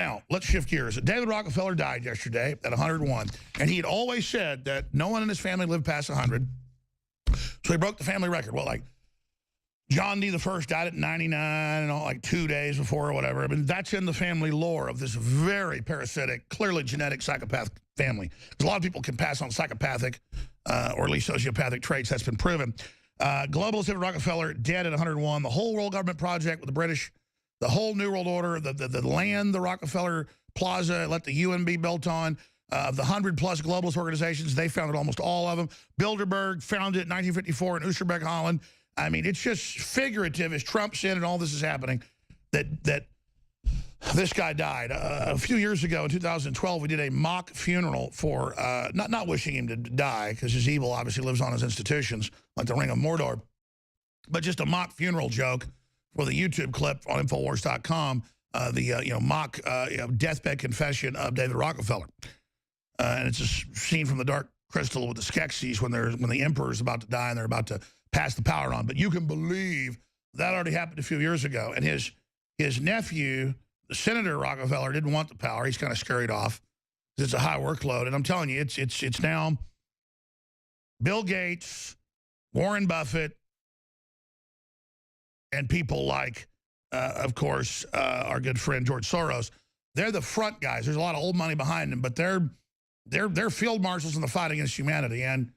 Now, let's shift gears. David Rockefeller died yesterday at 101, and he had always said that no one in his family lived past 100, so he broke the family record. Well, like, John D. the First died at 99 and all, like 2 days before or whatever. I mean, that's in the family lore of this very parasitic, clearly genetic psychopath family. Because a lot of people can pass on psychopathic or at least sociopathic traits. That's been proven. Globalist David Rockefeller dead at 101. The whole world government project with the British, the whole New World Order, the land, the Rockefeller Plaza, let the UN be built on. Of the 100+ globalist organizations, they founded almost all of them. Bilderberg founded it in 1954 in Oosterbeek, Holland. I mean, it's just figurative as Trump's in and all this is happening that this guy died. A few years ago, in 2012, we did a mock funeral for, not wishing him to die, because his evil obviously lives on his institutions, like the Ring of Mordor, but just a mock funeral joke for the YouTube clip on Infowars.com, mock deathbed confession of David Rockefeller. And it's a scene from the Dark Crystal with the Skeksis when the emperor's about to die and they're about to pass the power on. But you can believe that already happened a few years ago. And his nephew, Senator Rockefeller, didn't want the power. He's kind of scurried off because it's a high workload. And I'm telling you, it's now Bill Gates, Warren Buffett, and people like, of course, our good friend George Soros. They're the front guys. There's a lot of old money behind them, but they're field marshals in the fight against humanity. And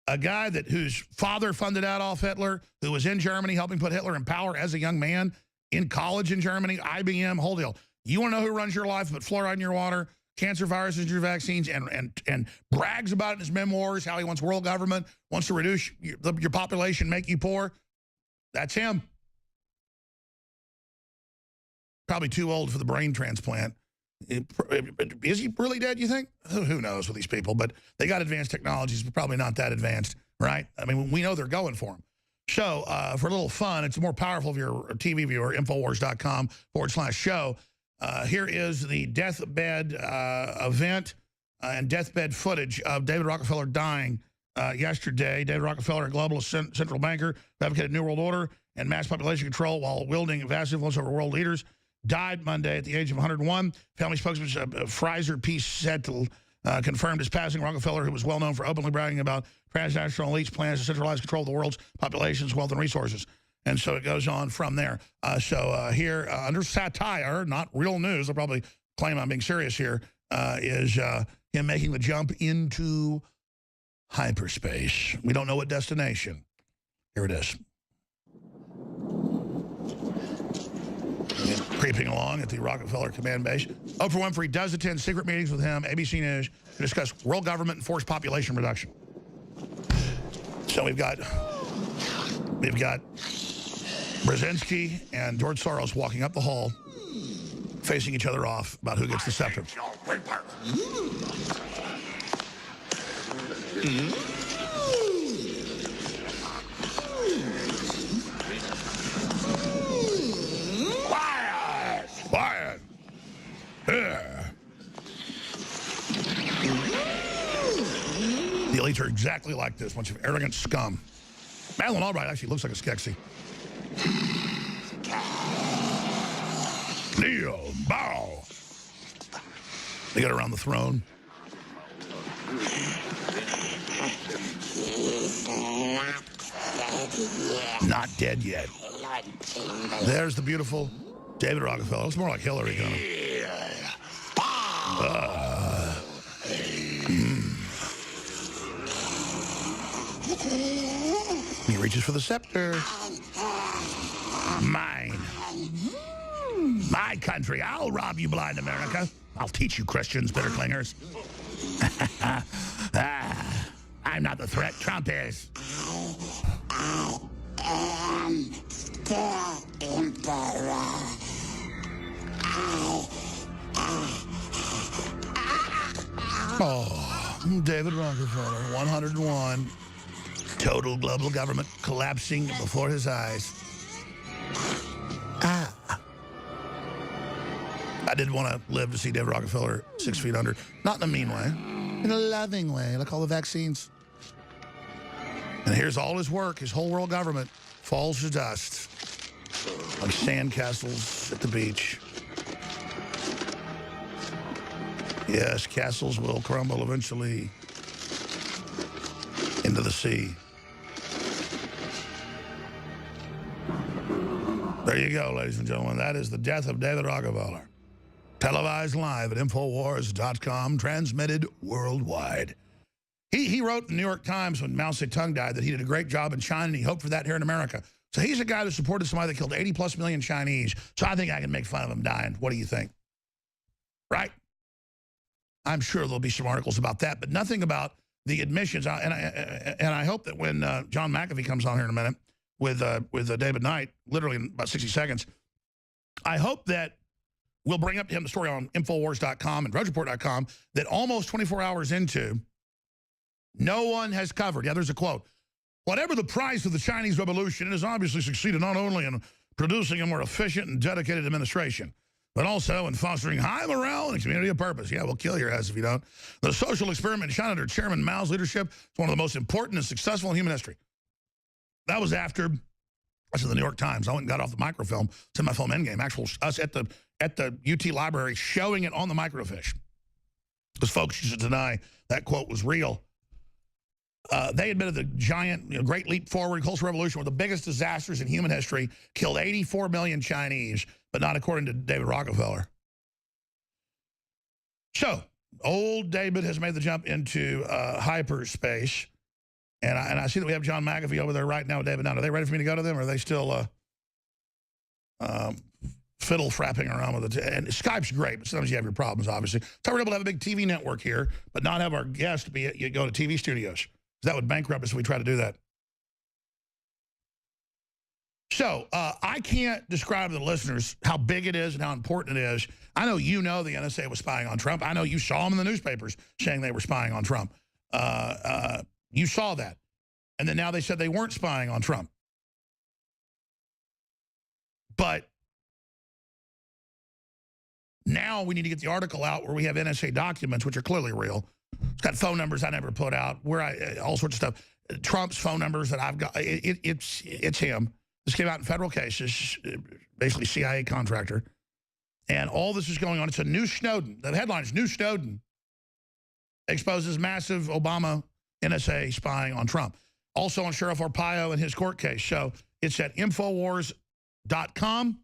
a guy whose father funded Adolf Hitler, who was in Germany helping put Hitler in power as a young man, in college in Germany, IBM, whole deal. You want to know who runs your life, but fluoride in your water, cancer viruses in your vaccines, and brags about it in his memoirs, how he wants world government, wants to reduce your population, make you poor? That's him. Probably too old for the brain transplant. Is he really dead, you think? Who knows with these people, but they got advanced technologies, but probably not that advanced, right? I mean, we know they're going for them. So for a little fun, it's more powerful if you're a TV viewer, Infowars.com/show. Here is the deathbed event and deathbed footage of David Rockefeller dying yesterday. David Rockefeller, a globalist central banker who advocated New World Order and mass population control while wielding vast influence over world leaders, died Monday at the age of 101. Family spokesman Fraser Peace said to confirmed his passing. Rockefeller, who was well known for openly bragging about transnational elites' plans to centralize control of the world's populations, wealth, and resources. And so it goes on from there. Here, under satire, not real news, I'll probably claim I'm being serious here, is him making the jump into hyperspace. We don't know what destination. Here it is. Creeping along at the Rockefeller command base. Oprah Winfrey does attend secret meetings with him, ABC News, to discuss world government and forced population reduction. So we've got Brzezinski and George Soros walking up the hall, facing each other off about who gets the scepter. Quiet. Here. The elites are exactly like this, bunch of arrogant scum. Madeleine Albright actually looks like a Skeksis. Kneel, bow. They get around the throne. Not dead yet. There's the beautiful David Rockefeller. It's more like Hillary kind of. He reaches for the scepter. Mine. My country. I'll rob you, blind America. I'll teach you Christians, bitter clingers. I'm not the threat. Trump is. I am the emperor. Oh, David Rockefeller, 101. Total global government collapsing before his eyes. I did want to live to see David Rockefeller 6 feet under. Not in a mean way. In a loving way, like all the vaccines. And here's all his work. His whole world government falls to dust. Like sandcastles at the beach. Yes, castles will crumble eventually into the sea. There you go, ladies and gentlemen. That is the death of David Rockefeller. Televised live at Infowars.com, transmitted worldwide. He wrote in the New York Times when Mao Zedong died that he did a great job in China, and he hoped for that here in America. So he's a guy that supported somebody that killed 80+ million Chinese. So I think I can make fun of him dying. What do you think? Right? I'm sure there'll be some articles about that, but nothing about the admissions. And I hope that when John McAfee comes on here in a minute with David Knight, literally in about 60 seconds, I hope that we'll bring up to him the story on Infowars.com and DrudgeReport.com that almost 24 hours into, no one has covered. Yeah, there's a quote. Whatever the price of the Chinese Revolution, it has obviously succeeded not only in producing a more efficient and dedicated administration, but also in fostering high morale and a community of purpose. Yeah, we'll kill your ass if you don't. The social experiment in China under Chairman Mao's leadership is one of the most important and successful in human history. That was after, that's in the New York Times. I went and got off the microfilm. It's in my film Endgame. Actual us at the UT library showing it on the microfiche. Because folks used to deny that quote was real. They admitted the giant, great leap forward, Cultural Revolution, were the biggest disasters in human history, killed 84 million Chinese, but not according to David Rockefeller. So, old David has made the jump into hyperspace, and I see that we have John McAfee over there right now, David. Now, are they ready for me to go to them, or are they still fiddle frapping around with it? And Skype's great, but sometimes you have your problems, obviously. So we're able to have a big TV network here, but not have our guests go to TV studios. That would bankrupt us if we try to do that. So I can't describe to the listeners how big it is and how important it is. I know you know the NSA was spying on Trump. I know you saw them in the newspapers saying they were spying on Trump. You saw that. And then now they said they weren't spying on Trump. But now we need to get the article out where we have NSA documents, which are clearly real. It's got phone numbers I never put out, all sorts of stuff. Trump's phone numbers that I've got, it's him. This came out in federal cases, basically CIA contractor. And all this is going on. It's a new Snowden. The headline is New Snowden exposes massive Obama NSA spying on Trump. Also on Sheriff Arpaio and his court case. So it's at Infowars.com.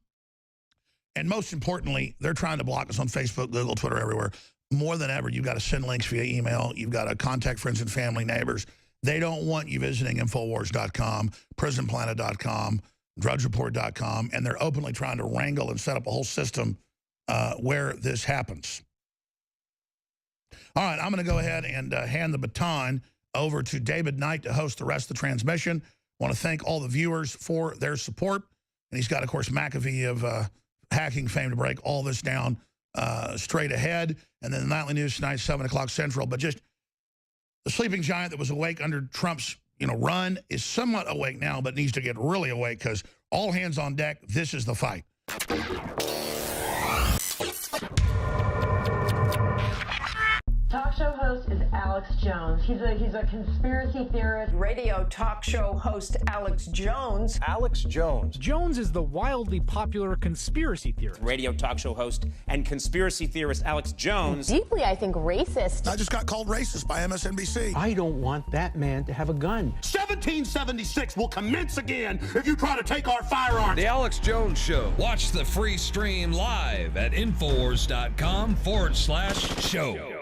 And most importantly, they're trying to block us on Facebook, Google, Twitter, everywhere. More than ever, you've got to send links via email. You've got to contact friends and family, neighbors. They don't want you visiting Infowars.com, PrisonPlanet.com, DrudgeReport.com, and they're openly trying to wrangle and set up a whole system where this happens. All right, I'm going to go ahead and hand the baton over to David Knight to host the rest of the transmission. I want to thank all the viewers for their support. And he's got, of course, McAfee of hacking fame to break all this down straight ahead. And then the nightly news tonight, 7 o'clock Central. But just the sleeping giant that was awake under Trump's run is somewhat awake now, but needs to get really awake because all hands on deck, this is the fight. Talk show host is Alex Jones. He's a conspiracy theorist. Radio talk show host Alex Jones. Alex Jones. Jones is the wildly popular conspiracy theorist. Radio talk show host and conspiracy theorist Alex Jones. Deeply, I think, racist. I just got called racist by MSNBC. I don't want that man to have a gun. 1776 will commence again if you try to take our firearms. The Alex Jones Show. Watch the free stream live at Infowars.com/show.